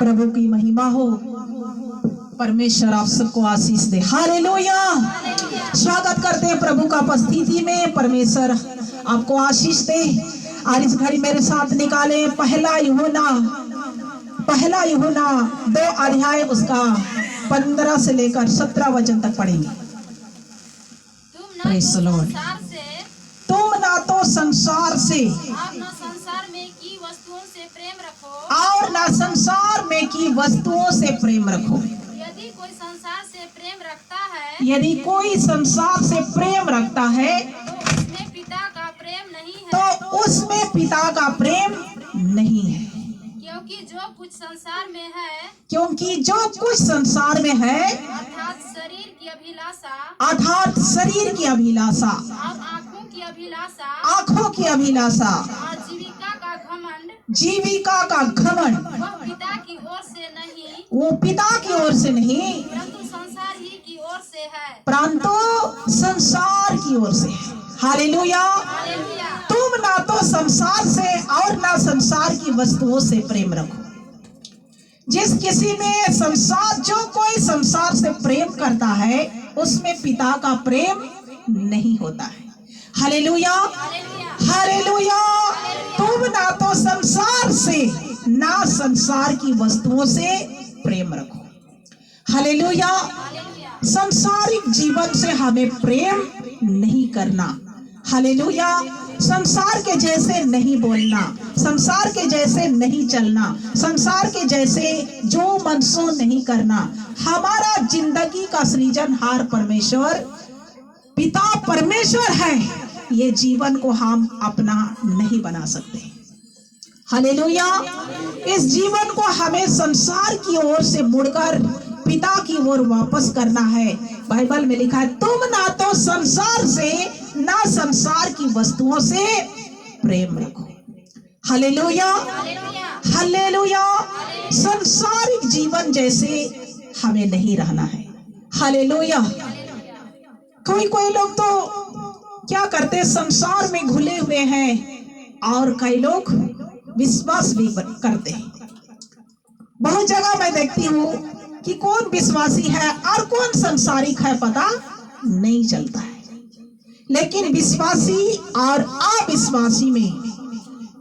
प्रभु की महिमा हो। परमेश्वर आप सबको आशीष दे। हालेलुया। स्वागत करते हैं प्रभु का उपस्थिति में। परमेश्वर आपको आशीष दे। और इस घड़ी मेरे साथ निकाले पहला यूहन्ना 2 अध्याय उसका 15 से लेकर 17 वचन तक पढ़ेंगे। Praise the Lord. तुम ना तो संसार से और न संसार में की वस्तुओं से प्रेम रखो, और ना संसार में की वस्तुओं से प्रेम रखो। यदि कोई संसार से प्रेम रखता है यदि कोई संसार से प्रेम रखता है तो उसमें पिता का प्रेम नहीं है, तो उसमें पिता का प्रेम नहीं है। क्योंकि जो कुछ संसार में है, क्योंकि जो कुछ संसार में है अर्थात शरीर की अभिलाषा अर्थात शरीर की अभिलाषा, और आँखों की अभिलाषा आँखों की अभिलाषा, और जीविका का घमंड, जीविका का घमंड, वह पिता की ओर से नहीं वो पिता की ओर से नहीं परंतु संसार ही की ओर से है। परंतु संसार की ओर से है। हालेलुया। हालेलुया। तुम ना तो संसार से और ना संसार की वस्तुओं से प्रेम रखो। जिस किसी में जो कोई संसार से प्रेम करता है उसमें पिता का प्रेम नहीं होता है। हालेलुया। हालेलुया। तुम ना तो संसार से ना संसार की वस्तुओं से प्रेम रखो। हालेलुया। संसारिक जीवन से हमें प्रेम नहीं करना। हालेलुया। संसार के जैसे नहीं बोलना, संसार के जैसे नहीं चलना, संसार के जैसे जो मनसो नहीं करना। हमारा जिंदगी का सृजनहार परमेश्वर पिता परमेश्वर है। ये जीवन को हम अपना नहीं बना सकते। हालेलुया। इस जीवन को हमें संसार की ओर से मुड़कर पिता की ओर वापस करना है। बाइबल में लिखा है, तुम ना तो संसार से ना संसार की वस्तुओं से प्रेम रखो। हालेलुया। हालेलुया। संसारिक जीवन जैसे हमें नहीं रहना है। हालेलुया। कोई लोग तो क्या करते, संसार में घुले हुए हैं और कई लोग विश्वास भी करते हैं। बहुत जगह मैं देखती हूँ कि कौन विश्वासी है और कौन संसारिक है पता नहीं चलता है। लेकिन विश्वासी और अविश्वासी में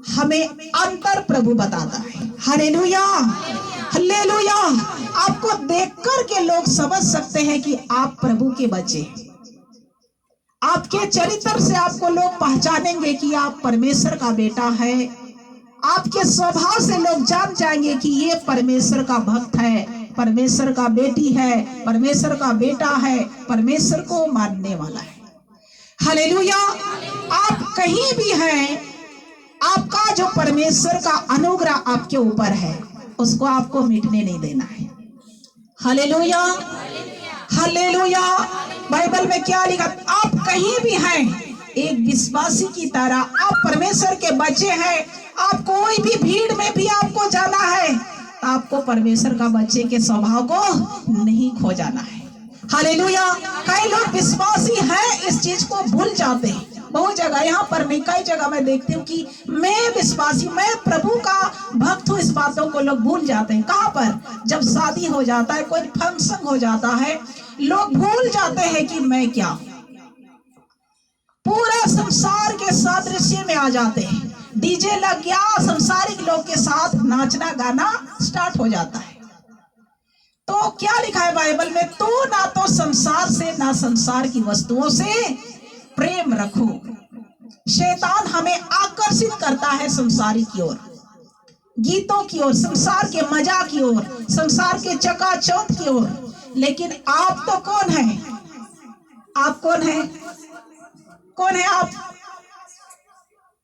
हमें अंतर प्रभु बताता है। हालेलुया। हालेलुया। आपको देखकर के लोग समझ सकते हैं कि आप प्रभु के बच्चे। आपके चरित्र से आपको लोग पहचानेंगे कि आप परमेश्वर का बेटा है। आपके स्वभाव से लोग जान जाएंगे कि ये परमेश्वर का भक्त है, परमेश्वर का बेटी है, परमेश्वर का बेटा है, परमेश्वर को मानने वाला है। हालेलुया। आप कहीं भी हैं, आपका जो परमेश्वर का अनुग्रह आपके ऊपर है उसको आपको मिटने नहीं देना है। हालेलुया। हालेलुया। बाइबल में क्या लिखा, आप कहीं भी हैं एक विश्वासी की तरह, आप परमेश्वर के बच्चे हैं। आप कोई भी भीड़ में भी आपको जाना है, आपको परमेश्वर का बच्चे के स्वभाव को नहीं खो जाना है। हालेलुया। कई लोग विश्वासी हैं इस चीज को भूल जाते हैं। बहुत जगह, यहाँ पर नहीं कई जगह मैं देखती हूँ कि मैं विश्वासी, मैं प्रभु का भक्त हूँ, इस बातों को लोग भूल जाते हैं। कहाँ पर? जब शादी हो जाता है, कोई फंक्शन हो जाता है, लोग भूल जाते हैं कि मैं क्या, पूरा संसार के सादृश्य में आ जाते हैं। डीजे लग गया, संसारिक लोग के साथ नाचना गाना स्टार्ट हो जाता है। तो क्या लिखा है बाइबल में, तो ना तो संसार से ना संसार की वस्तुओं से प्रेम रखो। शैतान हमें आकर्षित करता है संसारी की ओर, गीतों की ओर, संसार के मजा की ओर, संसार के चकाचौंध की ओर। लेकिन आप तो कौन है? आप कौन है? कौन है आप?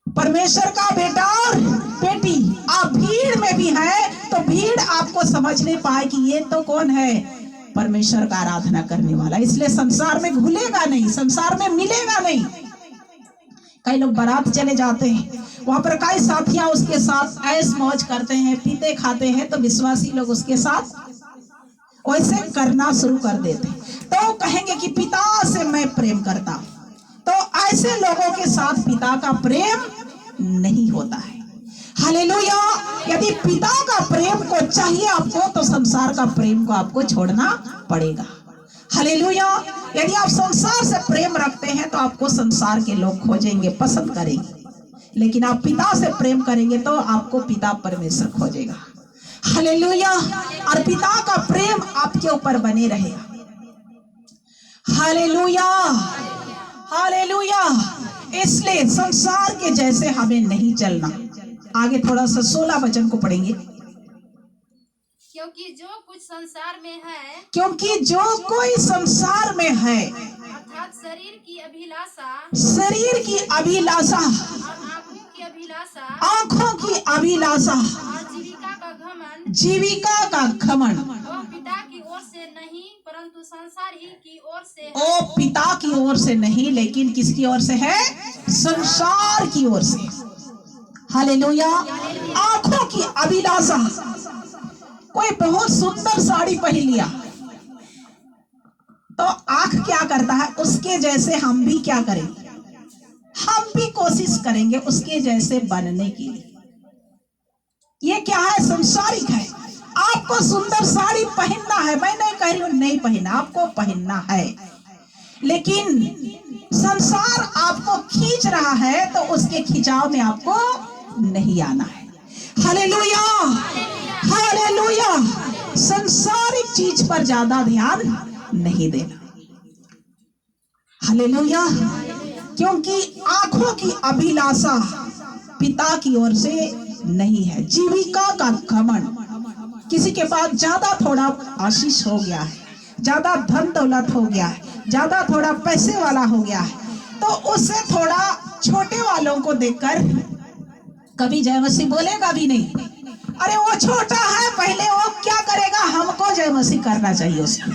परमेश्वर का बेटा और बेटी। आप भीड़ में भी हैं तो भीड़ आपको समझ नहीं पाए कि ये तो कौन है? परमेश्वर का आराधना करने वाला। इसलिए संसार में घुलेगा नहीं, संसार में मिलेगा नहीं। कई लोग बारात चले जाते हैं, वहां पर कई साथियां उसके साथ ऐश मौज करते हैं, पीते खाते हैं, तो विश्वासी लोग उसके साथ वैसे करना शुरू कर देते हैं। तो कहेंगे कि पिता से मैं प्रेम करता हूं। तो ऐसे लोगों के साथ पिता का प्रेम नहीं होता है। हालेलुया। यदि पिता का प्रेम को चाहिए आपको तो संसार का प्रेम को आपको छोड़ना पड़ेगा। हालेलुया। यदि आप संसार से प्रेम रखते हैं तो आपको संसार के लोग खोजेंगे, पसंद करेंगे, लेकिन आप पिता से प्रेम करेंगे तो आपको पिता परमेश्वर खोजेगा। हालेलुया। और पिता का प्रेम आपके ऊपर बने रहेगा। Hallelujah, hallelujah. इसलिए संसार के जैसे हमें नहीं चलना। आगे थोड़ा सा 16 वचन को पढ़ेंगे। क्योंकि जो कुछ संसार में है, क्योंकि जो कोई संसार में है, अर्थात शरीर की अभिलाषा शरीर की अभिलाषा, और आंखों की अभिलाषा आंखों की अभिलाषा और जीविका का घमंड, जीविका का घमंड, वो पिता की ओर से नहीं परंतु संसार ही की ओर से है। ओ पिता की ओर से नहीं लेकिन किसकी ओर से है? संसार की ओर से। हालेलुया। आंखों की अभिलाषा। कोई बहुत सुंदर साड़ी पहन लिया तो आंख क्या करता है? उसके जैसे हम भी क्या करेंगे? हम भी कोशिश करेंगे उसके जैसे बनने के लिए। ये क्या है? संसारिक है। आपको सुंदर साड़ी पहनना है, मैं नहीं कह रही हूं नहीं पहनना, आपको पहनना है, लेकिन संसार आपको खींच रहा है तो उसके खिंचाव में आपको नहीं आना है। Hallelujah, hallelujah. संसारिक चीज पर ज्यादा ध्यान नहीं देना। हालेलुया। क्योंकि आंखों की अभिलाषा पिता की ओर से नहीं है। जीविका का घमंड। किसी के पास ज्यादा थोड़ा आशीष हो गया है, ज्यादा धन दौलत हो गया है, ज्यादा थोड़ा पैसे वाला हो गया है, तो उससे थोड़ा छोटे वालों को देखकर कभी जय मसीह बोलेगा भी नहीं। अरे वो छोटा है, पहले वो क्या करेगा? हमको जय मसीह करना चाहिए उसको।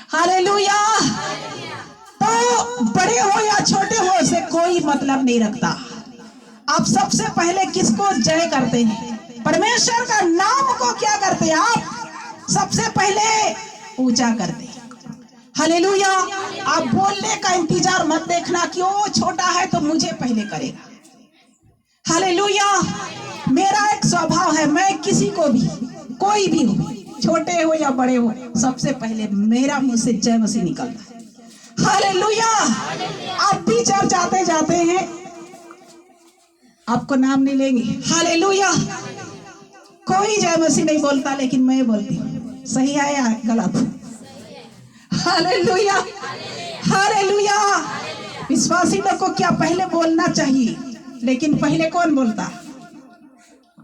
हालेलुया। तो बड़े हो या छोटे हो उससे कोई मतलब नहीं रखता। आप सबसे पहले किसको जय करते हैं? परमेश्वर का नाम को क्या करते हैं? आप सबसे पहले ऊंचा करते हैं। हालेलुया। आप बोलने का इंतजार मत देखना कि वो छोटा है तो मुझे पहले करेगा। हालेलुया। मेरा एक स्वभाव है, मैं किसी को भी, कोई भी हो, छोटे हो या बड़े हो, सबसे पहले मेरा मुंह से जय मसीह निकलता है। हालेलुया। आप भी चर्च आते जाते हैं, आपको नाम नहीं लेंगे। हालेलुया। कोई जय मसीह नहीं बोलता लेकिन मैं बोलती हूँ। सही है या गलत? Hallelujah, hallelujah. विश्वासी लोग को क्या पहले बोलना चाहिए, लेकिन पहले कौन बोलता?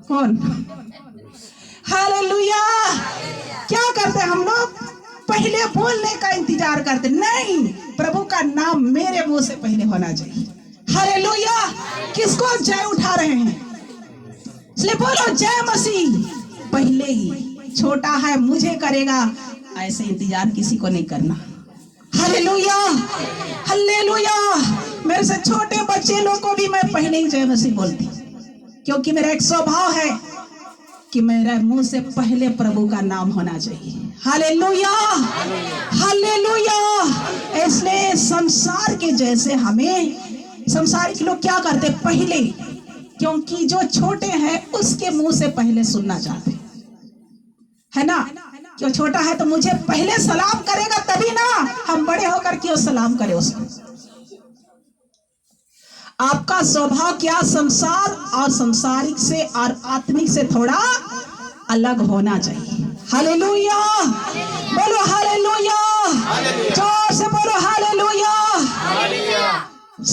कौन? हालेलुया। क्या करते हम लोग? पहले बोलने का इंतजार करते। नहीं, प्रभु का नाम मेरे मुंह से पहले होना चाहिए। हालेलुया। किसको जय उठा रहे हैं? इसलिए बोलो जय मसीह पहले ही। छोटा है मुझे करेगा, ऐसे इंतजार किसी को नहीं करना। Hallelujah, hallelujah. मेरे से छोटे बच्चे लोग को भी मैं पहले ही जय मसीह बोलती, क्योंकि मेरा एक स्वभाव है कि मेरे मुंह से पहले प्रभु का नाम होना चाहिए। Hallelujah, hallelujah. इसलिए संसार के जैसे हमें, संसार के लोग क्या करते? पहले, क्योंकि जो छोटे हैं उसके मुंह से पहले सुनना चाहते है ना। क्यों? छोटा है तो मुझे पहले सलाम करेगा तभी ना हम बड़े होकर क्यों सलाम करें उसको। आपका स्वभाव क्या संसार और संसारिक से और आत्मिक से थोड़ा अलग होना चाहिए। हालेलुया, बोलो हालेलुया, जोर से बोलो हालेलुया।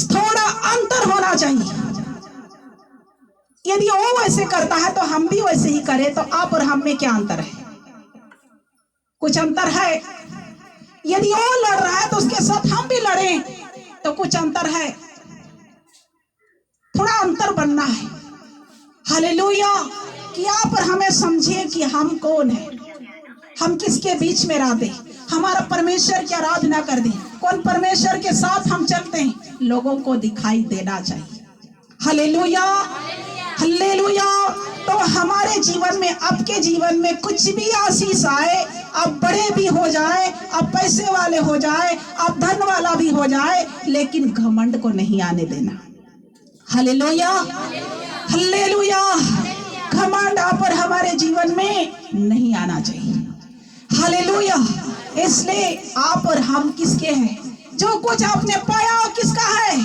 थोड़ा अंतर होना चाहिए। यदि वो वैसे करता है तो हम भी वैसे ही करें, तो आप और हम में क्या अंतर है? कुछ अंतर है। यदि वो लड़ रहा है तो उसके साथ हम भी लड़ें, तो कुछ अंतर है। थोड़ा अंतर बनना है। हालेलुया। कि आप और हमें समझे कि हम कौन है, हम किसके बीच में रहते, हमारा परमेश्वर की आराधना कर दे, कौन परमेश्वर के साथ हम चलते हैं, लोगों को दिखाई देना चाहिए। Hallelujah, hallelujah. तो हमारे जीवन में, आपके जीवन में कुछ भी आशीष आए, आप बड़े भी हो जाए, आप पैसे वाले हो जाए, आप धन वाला भी हो जाए, लेकिन घमंड को नहीं आने देना। Hallelujah, hallelujah. घमंड आप और हमारे जीवन में नहीं आना चाहिए। हालेलुया। इसलिए आप और हम किसके हैं? जो कुछ आपने पाया वो किसका है?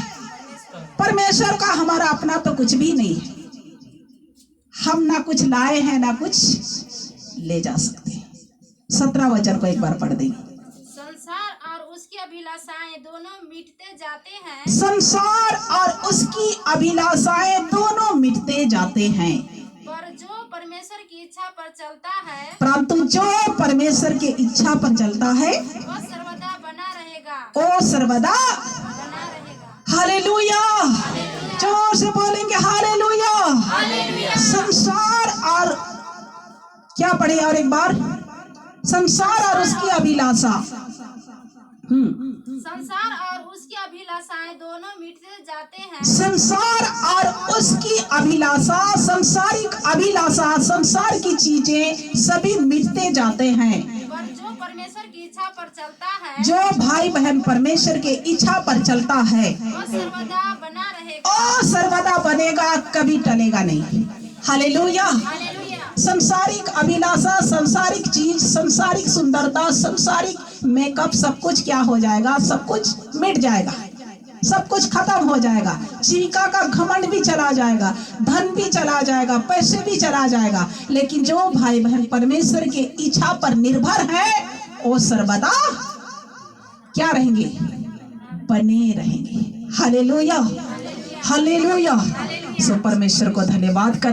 परमेश्वर का। हमारा अपना तो कुछ भी नहीं है। हम ना कुछ लाए हैं ना कुछ ले जा सकते। 17 वचन को एक बार पढ़ देंगे। संसार और उसकी अभिलाषाएं दोनों मिटते जाते हैं, संसार और उसकी अभिलाषाएं दोनों मिटते जाते हैं, पर जो परमेश्वर की इच्छा पर चलता है परंतु जो परमेश्वर की इच्छा पर चलता है वो सर्वदा बना रहेगा, वो सर्वदा। बना रहेगा। हालेलुया। जोर से बोलेंगे हालेलुया। संसार और क्या पढ़े और एक बार? संसार और उसकी अभिलाषा। संसार और उसकी अभिलाषाएं दोनों मिटते जाते हैं, संसार और उसकी अभिलाषा, संसारिक अभिलाषा, संसार की चीजें सभी मिटते जाते हैं, पर जो परमेश्वर की इच्छा पर चलता है जो भाई बहन परमेश्वर के इच्छा पर चलता है वो सर्वदा बना रहेगा, और सर्वदा बनेगा, कभी टलेगा नहीं। हालेलुया। हालेलुया। संसारिक अभिलाषा, संसारिक चीज, संसारिक सुंदरता, संसारिक मेकअप, सब कुछ क्या हो जाएगा? सब कुछ मिट जाएगा, सब कुछ खत्म हो जाएगा। जीविका का घमंड भी चला जाएगा, धन भी चला जाएगा, पैसे भी चला जाएगा, लेकिन जो भाई बहन परमेश्वर के इच्छा पर निर्भर है वो सर्वदा क्या रहेंगे? बने रहेंगे। हालेलुया। हालेलुया। सो परमेश्वर को धन्यवाद कर